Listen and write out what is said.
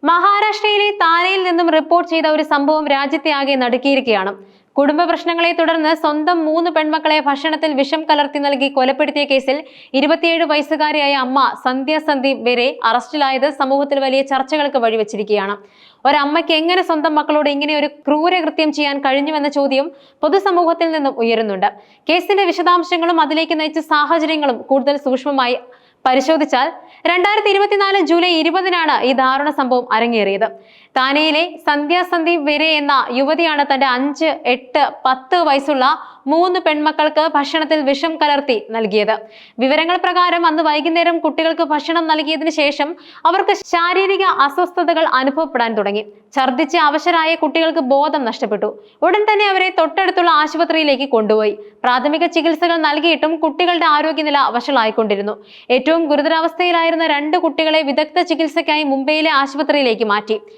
മഹാരാഷ്ട്രയിലെ താനെയിൽ നിന്നും റിപ്പോർട്ട് ചെയ്ത ഒരു സംഭവം രാജ്യത്തെ ആകെ നടുക്കിയിരിക്കുകയാണ്. കുടുംബ പ്രശ്നങ്ങളെ തുടർന്ന് സ്വന്തം 3 പെൺമക്കളെ ഭക്ഷണത്തിൽ വിഷം കലർത്തി നൽകി കൊലപ്പെടുത്തിയ കേസിൽ 27 വയസ്സുകാരിയായ അമ്മ സന്ധ്യ സന്ദീപ് വരെ അറസ്റ്റിലായത് സമൂഹത്തിൽ വലിയ ചർച്ചകൾക്ക് വഴിവെച്ചിരിക്കുകയാണ്. ഒരമ്മയ്ക്ക് എങ്ങനെ സ്വന്തം മക്കളോട് ഇങ്ങനെ ഒരു ക്രൂരകൃത്യം ചെയ്യാൻ കഴിഞ്ഞുവെന്ന ചോദ്യം പൊതുസമൂഹത്തിൽ നിന്നും ഉയരുന്നുണ്ട്. കേസിന്റെ വിശദാംശങ്ങളും അതിലേക്ക് നയിച്ച സാഹചര്യങ്ങളും കൂടുതൽ സൂക്ഷ്മമായി പരിശോധിച്ചാൽ 2024 ജൂലൈ 20-നാണ് ഈ ദാരുണ സംഭവം അരങ്ങേറിയത്. താനെയിലെ സന്ധ്യ സന്ദീപ് വരെ എന്ന യുവതിയാണ് തന്റെ 5, 8, 10 വയസ്സുള്ള 3 പെൺമക്കൾക്ക് ഭക്ഷണത്തിൽ വിഷം കലർത്തി നൽകിയത്. വിവരങ്ങൾ പ്രകാരം അന്ന് വൈകുന്നേരം കുട്ടികൾക്ക് ഭക്ഷണം നൽകിയതിനു ശേഷം അവർക്ക് ശാരീരിക അസ്വസ്ഥതകൾ അനുഭവപ്പെടാൻ തുടങ്ങി. ഛർദ്ദിച്ച് അവശരായ കുട്ടികൾക്ക് ബോധം നഷ്ടപ്പെട്ടു. ഉടൻ തന്നെ അവരെ തൊട്ടടുത്തുള്ള ആശുപത്രിയിലേക്ക് കൊണ്ടുപോയി. പ്രാഥമിക ചികിത്സകൾ നൽകിയിട്ടും കുട്ടികളുടെ ആരോഗ്യനില വഷളായിക്കൊണ്ടിരുന്നു. ഏറ്റവും ഗുരുതരാവസ്ഥയിലായിരുന്ന 2 കുട്ടികളെ വിദഗ്ധ ചികിത്സയ്ക്കായി മുംബൈയിലെ ആശുപത്രിയിലേക്ക് മാറ്റി.